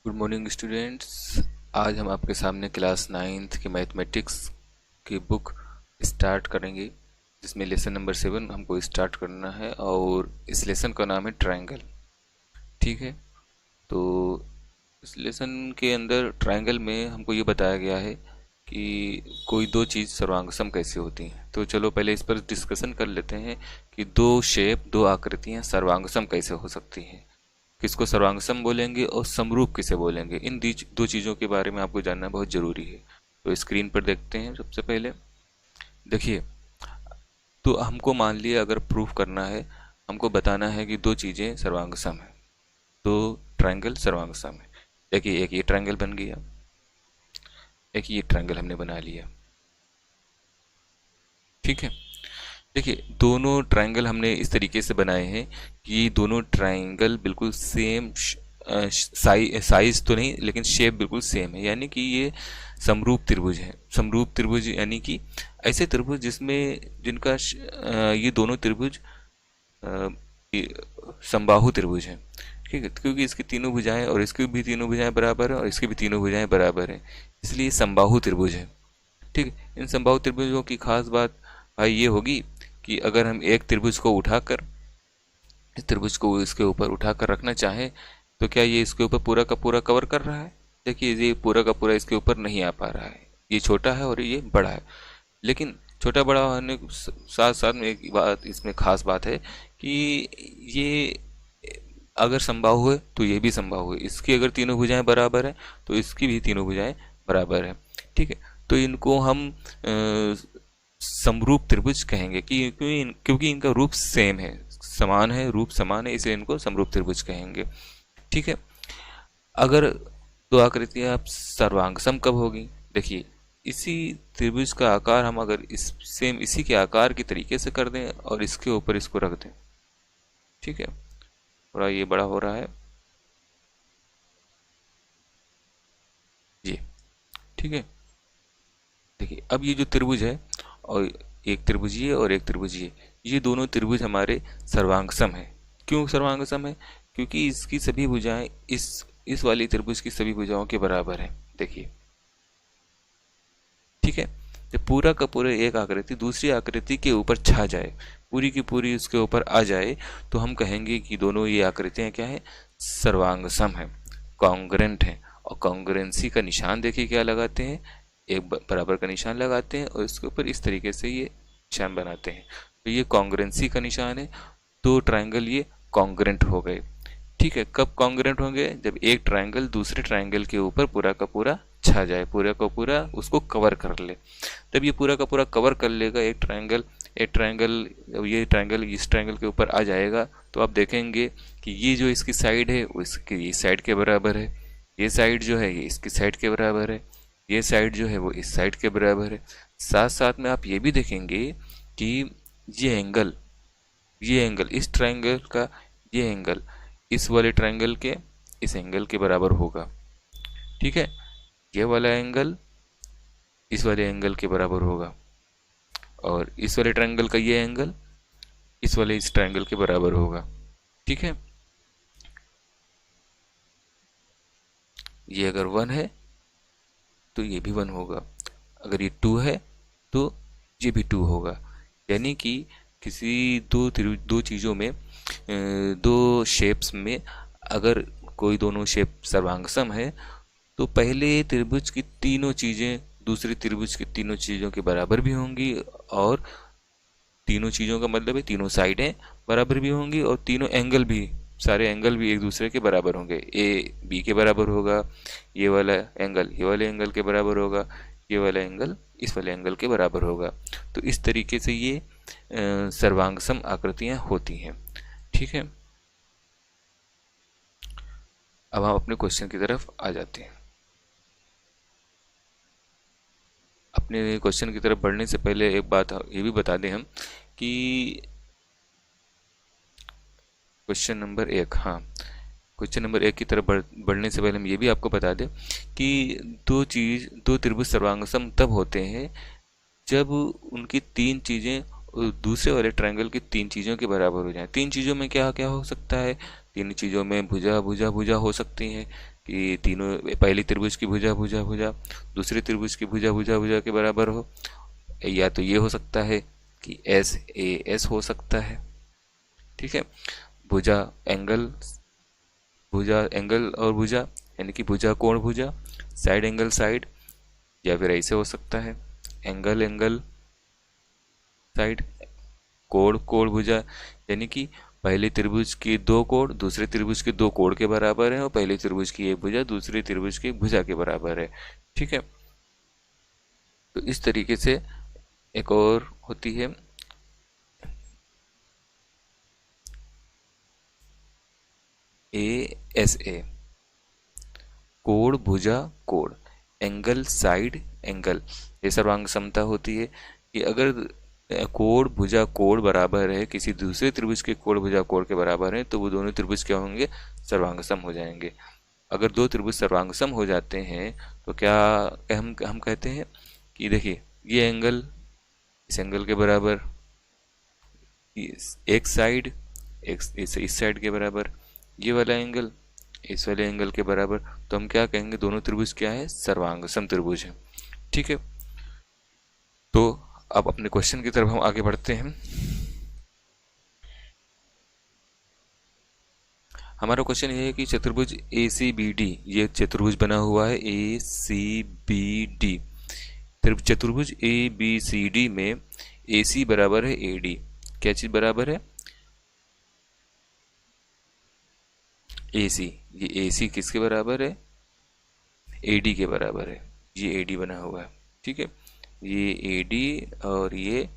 Good morning students. आज हम आपके सामने क्लास 9th की मैथमेटिक्स की बुक स्टार्ट करेंगे, जिसमें लेसन नंबर 7 हमको स्टार्ट करना है और इस लेसन का नाम है ट्रायंगल। ठीक है, तो इस लेसन के अंदर ट्रायंगल में हमको ये बताया गया है कि कोई दो चीज़ सर्वांगसम कैसे होती हैं। तो चलो पहले इस पर डिस्कशन कर लेते हैं कि दो शेप, दो आकृतियाँ सर्वांगसम कैसे हो सकती हैं, किसको सर्वांगसम बोलेंगे और समरूप किसे बोलेंगे। इन दो चीज़ों के बारे में आपको जानना बहुत ज़रूरी है। तो स्क्रीन पर देखते हैं। सबसे पहले देखिए, तो हमको मान लिया अगर प्रूफ करना है, हमको बताना है कि दो चीज़ें सर्वांगसम है, दो ट्रायंगल सर्वांगसम है। देखिए, एक ये ट्रायंगल बन गया, एक ये ट्रायंगल हमने बना लिया। ठीक है, देखिए दोनों ट्रायंगल हमने इस तरीके से बनाए हैं कि दोनों ट्रायंगल बिल्कुल सेम साइज तो नहीं, लेकिन शेप बिल्कुल सेम है, यानी कि ये समरूप त्रिभुज है। समरूप त्रिभुज यानी कि ऐसे त्रिभुज जिसमें जिनका ये दोनों त्रिभुज समबाहु त्रिभुज है। ठीक है, क्योंकि इसकी तीनों भुजाएं और इसकी भी तीनों भुजाएं बराबर है और इसकी भी तीनों भुजाएं बराबर है, इसलिए समबाहु त्रिभुज है। ठीक है, इन समबाहु त्रिभुजों की खास बात भाई ये होगी कि अगर हम एक त्रिभुज को उठाकर, इस त्रिभुज को इसके ऊपर उठाकर रखना चाहें, तो क्या ये इसके ऊपर पूरा का पूरा कवर कर रहा है? देखिए, ये पूरा का पूरा इसके ऊपर नहीं आ पा रहा है, ये छोटा है और ये बड़ा है। लेकिन छोटा बड़ा होने के साथ साथ में एक बात इसमें खास बात है कि ये अगर समबाहु है तो ये भी समबाहु है। इसकी अगर तीनों भुजाएं बराबर है तो इसकी भी तीनों भुजाएं बराबर है। ठीक है, तो इनको हम समरूप त्रिभुज कहेंगे कि क्योंकि इनका रूप सेम है, समान है, रूप समान है, इसलिए इनको समरूप त्रिभुज कहेंगे। ठीक है, अगर दो आकृतियां सर्वांगसम कब होगी? देखिए, इसी त्रिभुज का आकार हम अगर इसी के आकार की तरीके से कर दें और इसके ऊपर इसको रख दें। ठीक है, थोड़ा ये बड़ा हो रहा है ये। ठीक है, देखिए अब ये जो त्रिभुज है, और एक त्रिभुज ये और एक त्रिभुज ये दोनों त्रिभुज हमारे सर्वांगसम है। क्यों सर्वांगसम है? क्योंकि इसकी सभी भुजाएं इस वाली त्रिभुज की सभी भुजाओं के बराबर है। देखिए, ठीक है, जब पूरा का पूरा एक आकृति दूसरी आकृति के ऊपर छा जाए, पूरी की पूरी उसके ऊपर आ जाए, तो हम कहेंगे कि दोनों ये आकृतियां क्या है? सर्वांगसम है, कॉन्ग्रेंट है। और कॉन्ग्रेंसी का निशान देखिए क्या लगाते हैं, एक बराबर का निशान लगाते हैं और इसके ऊपर इस तरीके से ये निशान बनाते हैं, तो ये कॉन्ग्रेंसी का निशान है। दो ट्रायंगल ये कॉन्ग्रेंट हो गए। ठीक है, कब कॉन्ग्रेंट होंगे? जब एक ट्रायंगल दूसरे ट्रायंगल के ऊपर पूरा का पूरा छा जाए, पूरा का पूरा उसको कवर कर ले। तब ये पूरा का पूरा कवर कर लेगा एक ट्रायंगल। ये ट्रायंगल इस ट्रायंगल के ऊपर आ जाएगा, तो आप देखेंगे कि ये जो इसकी साइड है वो इसकी इस साइड के बराबर है, ये साइड जो है ये इसकी साइड के बराबर है, ये साइड जो है वो इस साइड के बराबर है। साथ साथ में आप ये भी देखेंगे कि ये एंगल इस ट्रायंगल का, ये एंगल इस वाले ट्रायंगल के इस एंगल के बराबर होगा। ठीक है, ये वाला एंगल इस वाले एंगल के बराबर होगा और इस वाले ट्रायंगल का ये एंगल इस ट्रायंगल के बराबर होगा। ठीक है, ये अगर 1 है तो ये भी 1 होगा, अगर ये 2 है तो ये भी 2 होगा। यानी कि किसी दो चीज़ों में, दो शेप्स में अगर कोई दोनों शेप सर्वांगसम है, तो पहले त्रिभुज की तीनों चीज़ें दूसरी त्रिभुज की तीनों चीज़ों के बराबर भी होंगी, और तीनों चीज़ों का मतलब है तीनों साइडें बराबर भी होंगी और तीनों एंगल भी, सारे एंगल भी एक दूसरे के बराबर होंगे। ए बी के बराबर होगा, ये वाला एंगल ये वाले एंगल के बराबर होगा, ये वाला एंगल इस वाले एंगल के बराबर होगा। तो इस तरीके से ये सर्वांगसम आकृतियां होती हैं। ठीक है, अब हम अपने क्वेश्चन की तरफ आ जाते हैं। अपने क्वेश्चन की तरफ बढ़ने से पहले एक बात ये भी बता दें हम कि क्वेश्चन नंबर 1, हाँ, क्वेश्चन नंबर 1 की तरफ बढ़ने से पहले हम ये भी आपको बता दें कि दो त्रिभुज सर्वांगसम तब होते हैं जब उनकी तीन चीज़ें दूसरे वाले ट्रायंगल की तीन चीज़ों के बराबर हो जाएं। तीन चीज़ों में क्या क्या हो सकता है? तीन चीज़ों में भुजा भुजा भुजा हो सकती हैं, कि तीनों पहली त्रिभुज की भुजा भुजा भुजा दूसरी त्रिभुज की भुजा भुजा भुजा के बराबर हो, या तो ये हो सकता है कि एस ए एस हो सकता है। ठीक है, भुजा एंगल, भुजा एंगल और भुजा यानी कि भुजा कोण भुजा, साइड एंगल साइड, या फिर ऐसे हो सकता है एंगल एंगल साइड, कोण कोण भुजा यानी कि पहली त्रिभुज की दो कोण दूसरे त्रिभुज के दो कोण के बराबर है और पहली त्रिभुज की एक भुजा दूसरी त्रिभुज की भुजा के बराबर है। ठीक है, तो इस तरीके से एक और होती है ए एस ए, कोण भुजा कोण, एंगल साइड एंगल। ये सर्वांग समता होती है कि अगर कोण भुजा कोण बराबर है किसी दूसरे त्रिभुज के कोण भुजा कोण के बराबर है तो वो दोनों त्रिभुज क्या होंगे, सर्वांगसम हो जाएंगे। अगर दो त्रिभुज सर्वांगसम हो जाते हैं तो क्या हम कहते हैं कि देखिए ये एंगल इस एंगल के बराबर, एक साइड इस साइड के बराबर, ये वाला एंगल इस वाले एंगल के बराबर, तो हम क्या कहेंगे, दोनों त्रिभुज क्या है, सर्वांगसम त्रिभुज है। ठीक है, तो अब अपने क्वेश्चन की तरफ हम आगे बढ़ते हैं। हमारा क्वेश्चन ये है कि चतुर्भुज ए सी बी डी, ये चतुर्भुज बना हुआ है ए सी बी डी, चतुर्भुज ए बी सी डी में ए सी बराबर है ए डी, क्या चीज बराबर है, ए सी। ये ए सी किसके बराबर है, ए डी के बराबर है, ये ए डी बना हुआ है। ठीक है, ये ए डी और ये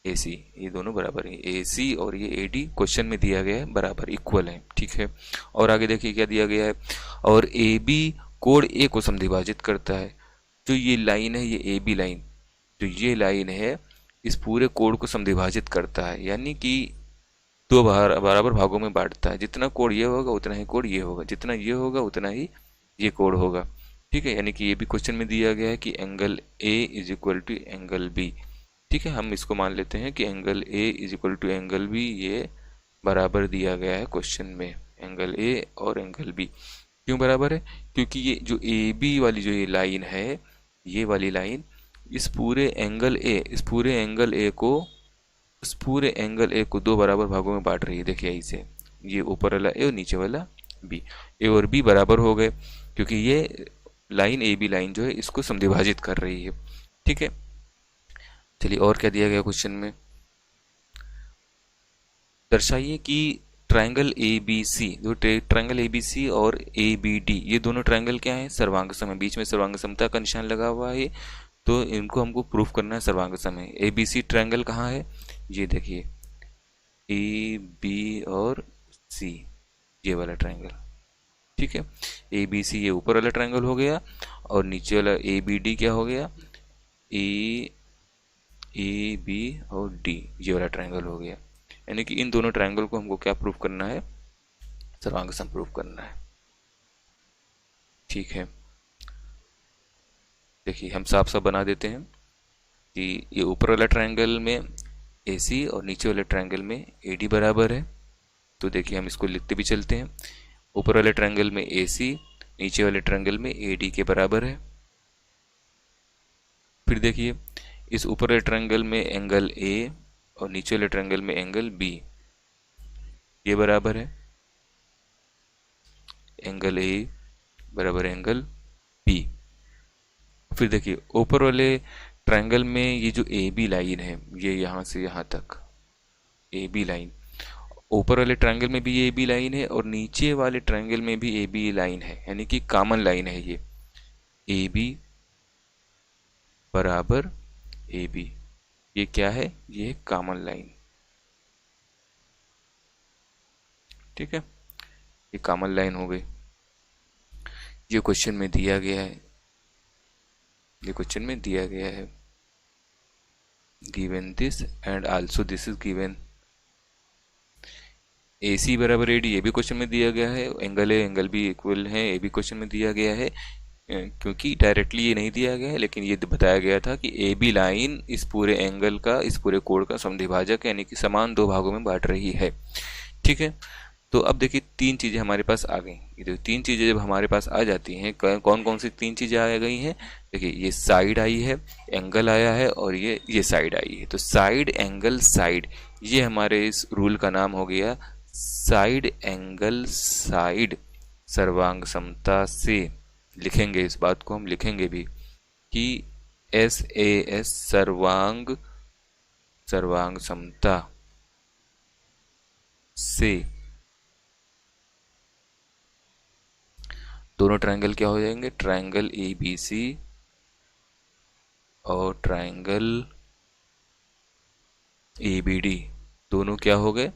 ए सी, ये दोनों बराबर है, ए सी और ये ए डी क्वेश्चन में दिया गया है बराबर इक्वल है। ठीक है, और आगे देखिए क्या दिया गया है, और ए बी कोण ए को समद्विभाजित करता है। जो ये लाइन है, ये ए बी लाइन, जो ये लाइन है इस पूरे कोण को समद्विभाजित करता है, यानी कि दो बराबर भागों में बांटता है। जितना कोण ये होगा उतना ही कोण ये होगा, जितना ये होगा उतना ही ये कोण होगा। ठीक है, यानी कि ये भी क्वेश्चन में दिया गया है कि angle A is equal to angle B. ठीक है, हम इसको मान लेते हैं कि angle A is equal to angle B, ये बराबर दिया गया है क्वेश्चन में, एंगल ए और एंगल बी। क्यों बराबर है, क्योंकि ये जो ए बी वाली जो ये लाइन है, ये वाली लाइन इस पूरे एंगल ए, इस पूरे एंगल ए को, इस पूरे एंगल ए को दो बराबर भागों में बांट रही है। देखिए इसे, ये ऊपर वाला ए और नीचे वाला बी, ए और बी बराबर हो गए क्योंकि ये लाइन ए बी लाइन जो है इसको समद्विभाजित कर रही है। ठीक है, चलिए और क्या दिया गया क्वेश्चन में, दर्शाइए कि ट्रायंगल ए बी सी, जो ट्रायंगल ए बी सी और ए बी डी, ये दोनों ट्रायंगल क्या है, सर्वांगसम है। बीच में सर्वांगसमता का निशान लगा हुआ है, तो इनको हमको प्रूफ करना है सर्वांगसम है। ए बी सी ट्रायंगल कहाँ है, ये देखिए ए बी और सी, ये वाला ट्रायंगल। ठीक है, ए बी सी ये ऊपर वाला ट्रायंगल हो गया और नीचे वाला ए बी डी क्या हो गया, ए बी और डी, ये वाला ट्रायंगल हो गया। यानी कि इन दोनों ट्रायंगल को हमको क्या प्रूफ करना है, सर्वांगसम प्रूफ करना है। ठीक है, देखिए हम साफ साफ बना देते हैं कि ये ऊपर वाला ट्रायंगल में ए सी और नीचे वाले ट्रायंगल में ए डी बराबर है। तो देखिए हम इसको लिखते भी चलते हैं, ऊपर वाले ट्रायंगल में ए सी, नीचे वाले ट्रायंगल में ए डी के बराबर है। फिर देखिए इस ऊपर वाले ट्रायंगल में एंगल ए और नीचे वाले ट्रायंगल में एंगल बी, ये बराबर है, एंगल ए बराबर एंगल बी। फिर देखिए ऊपर वाले ट्रायंगल में ये जो ए बी लाइन है, ये यहाँ से यहाँ तक ए बी लाइन, ऊपर वाले ट्रायंगल में भी ए बी लाइन है और नीचे वाले ट्रायंगल में भी ए बी लाइन है, यानी कि कॉमन लाइन है ये, ए बी बराबर ए बी, ये क्या है, ये कॉमन लाइन। ठीक है, ये कॉमन लाइन हो गई, ये क्वेश्चन में दिया गया है, ये क्वेश्चन में दिया गया है, given this and also this is given. A C बराबर ए डी, ये भी क्वेश्चन में दिया गया है, angle A angle B equal है, ये भी क्वेश्चन में दिया गया है। क्योंकि डायरेक्टली ये नहीं दिया गया है, लेकिन ये बताया गया था कि ए बी लाइन इस पूरे एंगल का, इस पूरे कोण का समद्विभाजक यानी कि समान दो भागों में बांट रही है। ठीक है, तो अब देखिए तीन चीज़ें हमारे पास आ गई। ये देखिए तीन चीज़ें जब हमारे पास आ जाती हैं, कौन कौन सी तीन चीज़ें आ गई हैं? देखिए ये साइड आई है, एंगल आया है, और ये साइड आई है। तो साइड एंगल साइड, ये हमारे इस रूल का नाम हो गया साइड एंगल साइड सर्वांग समता से। लिखेंगे इस बात को, हम लिखेंगे भी कि SAS सर्वांग सर्वांग समता से दोनों ट्रायंगल क्या हो जाएंगे? ट्रायंगल ABC और ट्रायंगल ABD दोनों क्या हो गए?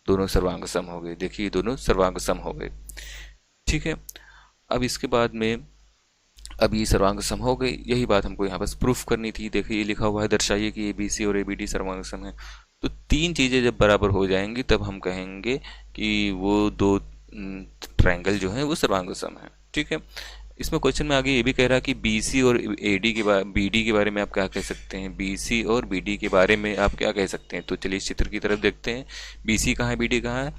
दोनों सर्वांग सम हो गए। देखिए दोनों सर्वांग सम हो गए। ठीक है, अब इसके बाद में, अब ये सर्वांग सम हो गई, यही बात हमको यहाँ बस प्रूफ करनी थी। देखिए ये लिखा हुआ है, दर्शाइए कि ABC और ABD सर्वांग सम है। तो तीन चीज़ें जब बराबर हो जाएंगी तब हम कहेंगे कि वो दो ट्रायंगल जो है वो सर्वांग सम है। ठीक है, इसमें क्वेश्चन में आगे ये भी कह रहा है कि BC और BD के बारे में आप क्या कह सकते हैं? BC और BD के बारे में आप क्या कह सकते हैं? तो चलिए इस चित्र की तरफ देखते हैं। BC कहाँ है, BD कहाँ है?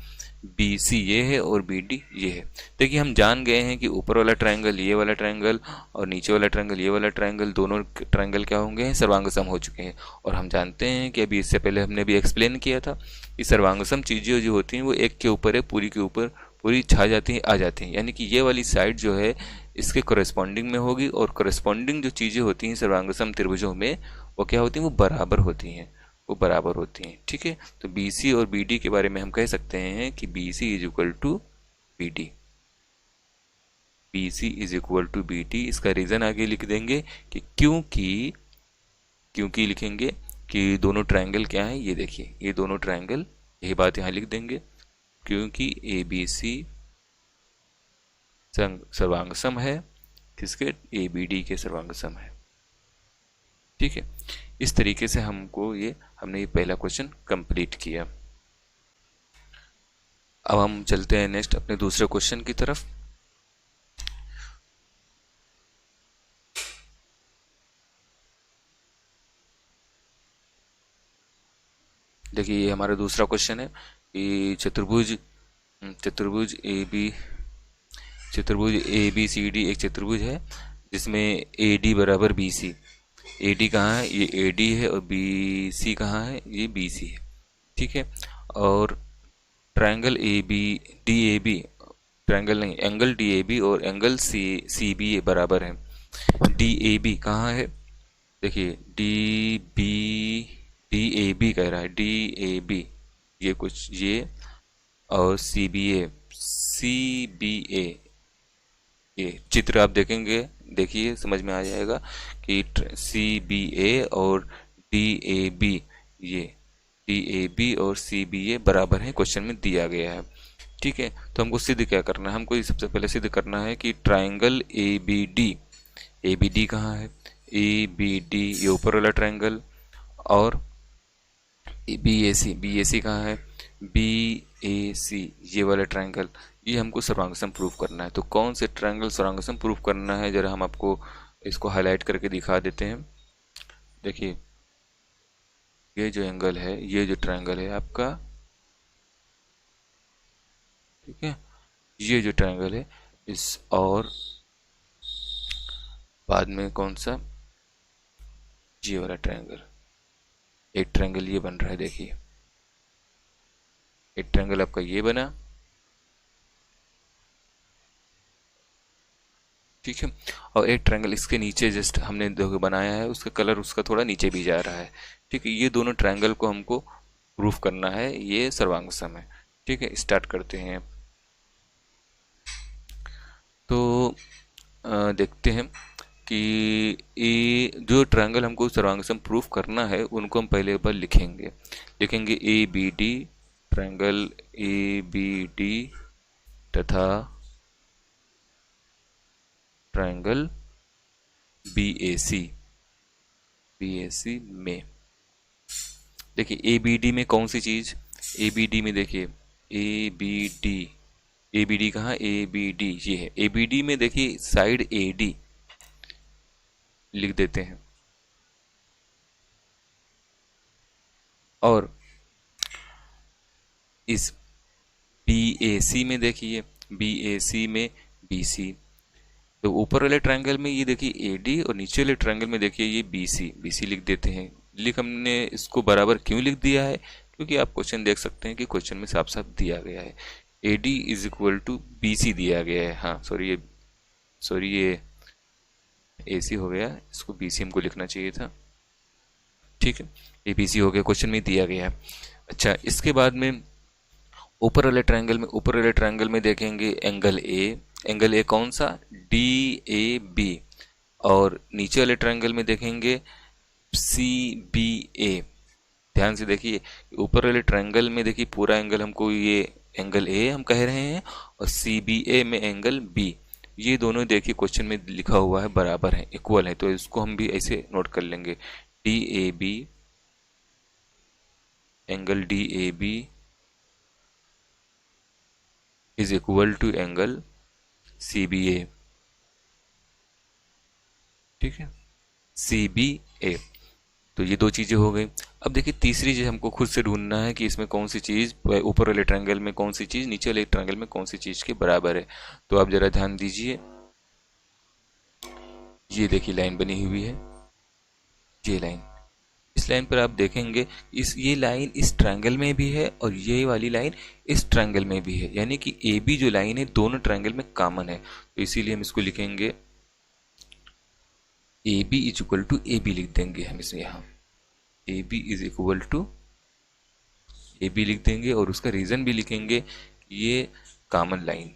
BC ये है और BD ये है। देखिए हम जान गए हैं कि ऊपर वाला ट्रायंगल ये वाला ट्रायंगल और नीचे वाला ट्रायंगल ये वाला ट्रायंगल, दोनों ट्रायंगल क्या होंगे? सर्वांगसम हो चुके हैं। और हम जानते हैं कि अभी इससे पहले हमने भी एक्सप्लेन किया था कि सर्वांगसम चीज़ें जो होती हैं वो एक के ऊपर है, पूरी के ऊपर पूरी छा जाती हैं, आ जाती हैं। यानी कि ये वाली साइड जो है इसके कोरेस्पॉन्डिंग में होगी, और कोरेस्पॉन्डिंग जो चीज़ें होती हैं सर्वांगसम त्रिभुजों में वो क्या होती हैं? वो बराबर होती हैं, वो बराबर होती हैं। ठीक है, तो BC और BD के बारे में हम कह सकते हैं कि BC is equal to BD। BC is equal to BD। इसका रीज़न आगे लिख देंगे कि क्योंकि लिखेंगे कि दोनों ट्रायंगल क्या हैं, ये देखिए ये दोनों ट्रायंगल, यही बात यहाँ लिख देंगे, क्योंकि ABC सर्वांगसम है किसके? ABD के सर्वांगसम है। ठीक है, इस तरीके से हमने ये पहला क्वेश्चन कंप्लीट किया। अब हम चलते हैं नेक्स्ट अपने दूसरे क्वेश्चन की तरफ। देखिए ये हमारा दूसरा क्वेश्चन है कि चतुर्भुज ABCD एक चतुर्भुज है जिसमें AD बराबर BC। AD कहाँ है? ये AD है, और BC कहाँ है? ये BC है। ठीक है, और ट्रायंगल DAB, ट्रायंगल नहीं, एंगल DAB और एंगल CBA बराबर है। DAB कहाँ है? देखिए DAB कह रहा है, DAB ये कुछ ये, और CBA ये चित्र आप देखेंगे, देखिए समझ में आ जाएगा कि CBA और DAB ये DAB और CBA बराबर है, क्वेश्चन में दिया गया है। ठीक है, तो हमको सिद्ध क्या करना है? हमको सबसे पहले सिद्ध करना है कि ट्रायंगल ABD कहाँ है? ABD ये ऊपर वाला ट्रायंगल, और BAC कहाँ है? BAC ये वाला ट्रायंगल, ये हमको सर्वांगसम प्रूफ करना है। तो कौन से ट्रायंगल सर्वांगसम प्रूफ करना है, जरा हम आपको इसको हाईलाइट करके दिखा देते हैं। देखिए ये जो एंगल है, ये जो ट्रायंगल है आपका, ठीक है, ये जो ट्रायंगल है इस, और बाद में कौन सा? ये वाला ट्रायंगल, एक ट्रायंगल ये बन रहा है, देखिए एक ट्रायंगल आपका ये बना। ठीक है, और एक ट्रायंगल इसके नीचे जस्ट हमने जो बनाया है उसका कलर उसका थोड़ा नीचे भी जा रहा है। ठीक है, ये दोनों ट्रायंगल को हमको प्रूफ करना है, ये सर्वांगसम है। ठीक है, स्टार्ट करते हैं। तो देखते हैं कि ये जो ट्रायंगल हमको सर्वांगसम प्रूफ करना है उनको हम पहले बार लिखेंगे ABD, ट्रायंगल ABD तथा ट्रायंगल BAC में। देखिए ABD में कौन सी चीज? ABD में देखिए ABD कहाँ? ABD ये है। ABD में देखिए साइड AD लिख देते हैं, और इस BAC में देखिए, BAC में BC, तो ऊपर वाले ट्रायंगल में ये देखिए AD और नीचे वाले ट्रायंगल में देखिए ये BC लिख देते हैं। लिख हमने इसको बराबर क्यों लिख दिया है, क्योंकि आप क्वेश्चन देख सकते हैं कि क्वेश्चन में साफ साफ दिया गया है AD is equal to BC दिया गया है। हाँ सॉरी ये AC हो गया, इसको BC हमको लिखना चाहिए था। ठीक है, ये BC हो गया, क्वेश्चन में दिया गया है। अच्छा, इसके बाद में ऊपर वाले ट्रायंगल में देखेंगे एंगल ए कौन सा, DAB, और नीचे वाले ट्रायंगल में देखेंगे CBA। ध्यान से देखिए, ऊपर वाले ट्रायंगल में देखिए पूरा एंगल हमको ये एंगल ए हम कह रहे हैं, और CBA में एंगल बी, ये दोनों देखिए क्वेश्चन में लिखा हुआ है बराबर है, इक्वल है, तो इसको हम भी ऐसे नोट कर लेंगे। DAB, angle DAB is equal to angle CBA। ठीक है, CBA। तो ये दो चीजें हो गई। अब देखिए तीसरी चीज हमको खुद से ढूंढना है कि इसमें कौन सी चीज ऊपर वाले ट्रायंगल में कौन सी चीज नीचे वाले ट्रायंगल में कौन सी चीज के बराबर है। तो आप जरा ध्यान दीजिए, ये देखिए लाइन बनी हुई है, ये लाइन, इस लाइन पर आप देखेंगे ये लाइन इस ट्रायंगल में भी है और ये वाली लाइन इस ट्रायंगल में भी है, यानी कि AB जो लाइन है दोनों ट्रायंगल में कॉमन है, तो इसीलिए हम इसको लिखेंगे AB is equal to AB लिख देंगे हम इसमें, यहाँ AB is equal to AB लिख देंगे, और उसका रीजन भी लिखेंगे कि ये कॉमन लाइन,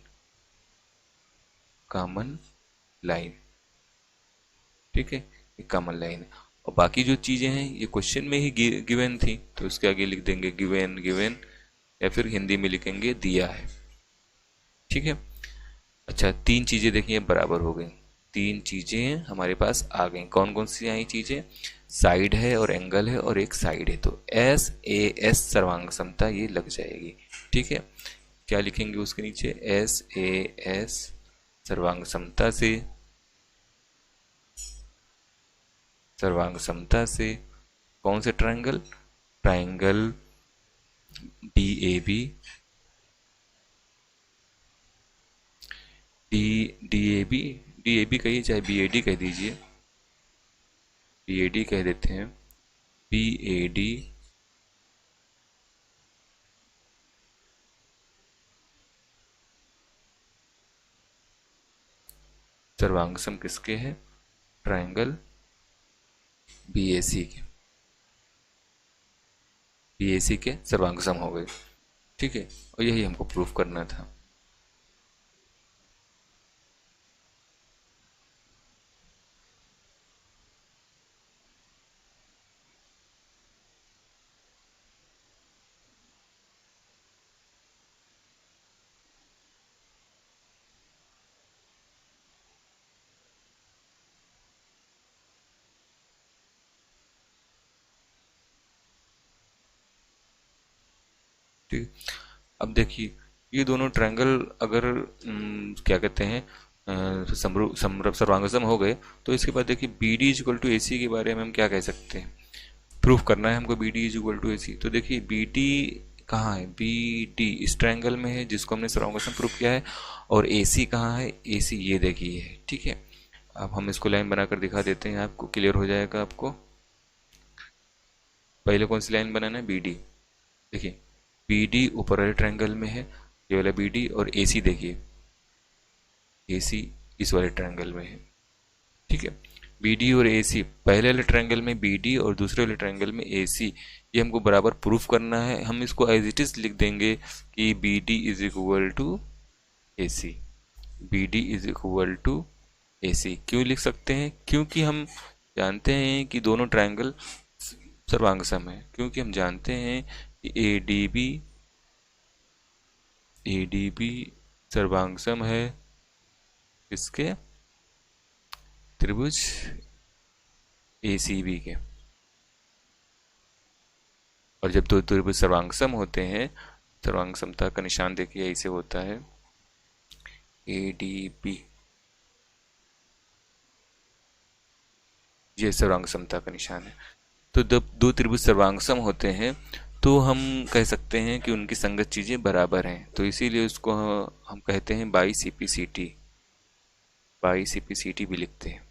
ठीक है, ये कॉमन लाइन है। और बाकी जो चीजें हैं ये क्वेश्चन में ही गिवन थी, तो उसके आगे लिख देंगे गिवन, या फिर हिंदी में लिखेंगे दिया है। ठीक है, अच्छा, तीन चीजें देखिए बराबर हो गई, तीन चीजें हमारे पास आ गई। कौन कौन सी आई चीजें, साइड है और एंगल है और एक साइड है, तो SAS सर्वांग समता ये लग जाएगी। ठीक है, क्या लिखेंगे उसके नीचे, SAS सर्वांग समता से कौन से ट्रायंगल DAB, DAB कहिए चाहे BAD कह दीजिए, BAD कह देते हैं, BAD सर्वांगसम किसके है, ट्रायंगल BAC के सर्वांगसम हो गए। ठीक है, और यही हमको प्रूफ करना था। ठीक, अब देखिए ये दोनों ट्रायंगल अगर क्या कहते हैं सर्वांगसम हो गए, तो इसके बाद देखिए BD is equal to AC के बारे में हम क्या कह सकते हैं, प्रूफ करना है हमको BD is equal to AC। तो देखिए BD कहाँ है, BD इस ट्रायंगल में है जिसको हमने सर्वांगसम प्रूफ किया है, और AC कहाँ है, AC ये देखिए है। ठीक है, अब हम इसको लाइन बनाकर दिखा देते हैं, आपको क्लियर हो जाएगा। आपको पहले कौन सी लाइन बनाना है, BD, देखिए BD ऊपर वाले ट्रायंगल में है, ये वाला BD, और AC देखिए AC इस वाले ट्रायंगल में है। ठीक है, BD और AC, पहले वाले ट्रायंगल में BD और दूसरे वाले ट्रायंगल में AC, ये हमको बराबर प्रूफ करना है। हम इसको एज इट इज लिख देंगे कि BD is equal to AC, BD is equal to AC। क्यों लिख सकते हैं, क्योंकि हम जानते हैं कि दोनों ट्रायंगल सर्वांगसम है, क्योंकि हम जानते हैं कि ADB सर्वांगसम है इसके, त्रिभुज ACB के। और जब दो त्रिभुज सर्वांगसम होते हैं, सर्वांगसमता का निशान देखिए ऐसे होता है, ADB, ये सर्वांगसमता का निशान है। तो जब दो त्रिभुज सर्वांगसम होते हैं तो हम कह सकते हैं कि उनकी संगत चीज़ें बराबर हैं, तो इसीलिए उसको हम कहते हैं बाई सीपीसीटी। बाई सीपीसीटी भी लिखते हैं।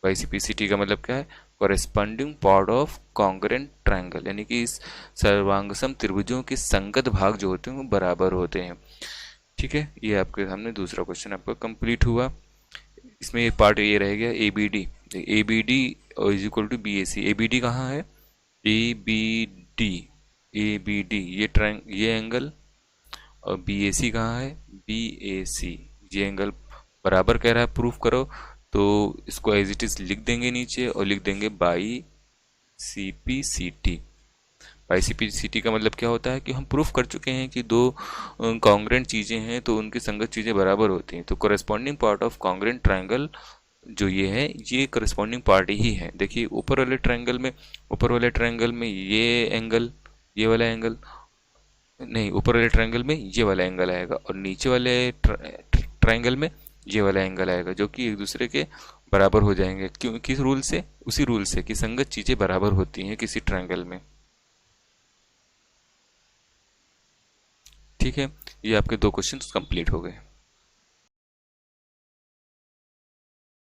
बाई सीपीसीटी का मतलब क्या है? Corresponding part of congruent triangle, यानी कि इस सर्वांगसम त्रिभुजों के संगत भाग जो होते हैं वो बराबर होते हैं। ठीक है, ये आपके सामने दूसरा क्वेश्चन आपका कंप्लीट हुआ। इसमें ये पार्ट ये रह गया A B D. A B D is equal to B A C. A B D कहाँ है? A B D, A B D ये एंगल, और बी ए सी कहाँ है? बी ए सी, ये एंगल बराबर कह रहा है, प्रूफ करो। तो इसको एज इट इज लिख देंगे नीचे और लिख देंगे by C P C T. By C P C T का मतलब क्या होता है कि हम प्रूफ कर चुके हैं कि दो कॉन्ग्रेंट चीज़ें हैं तो उनकी संगत चीज़ें बराबर होती हैं। तो corresponding part of congruent triangle जो ये है, ये करस्पॉन्डिंग पार्ट ही है। देखिए ऊपर वाले ट्रायंगल में, ऊपर वाले ट्रायंगल में ये एंगल, ये वाला एंगल नहीं, ऊपर वाले ट्रायंगल में ये वाला एंगल आएगा और नीचे वाले ट्रायंगल में ये वाला एंगल आएगा, जो कि एक दूसरे के बराबर हो जाएंगे। क्यों? किस रूल से? उसी रूल से कि संगत चीजें बराबर होती हैं किसी ट्रायंगल में। ठीक है, ये आपके दो क्वेश्चंस कंप्लीट हो गए।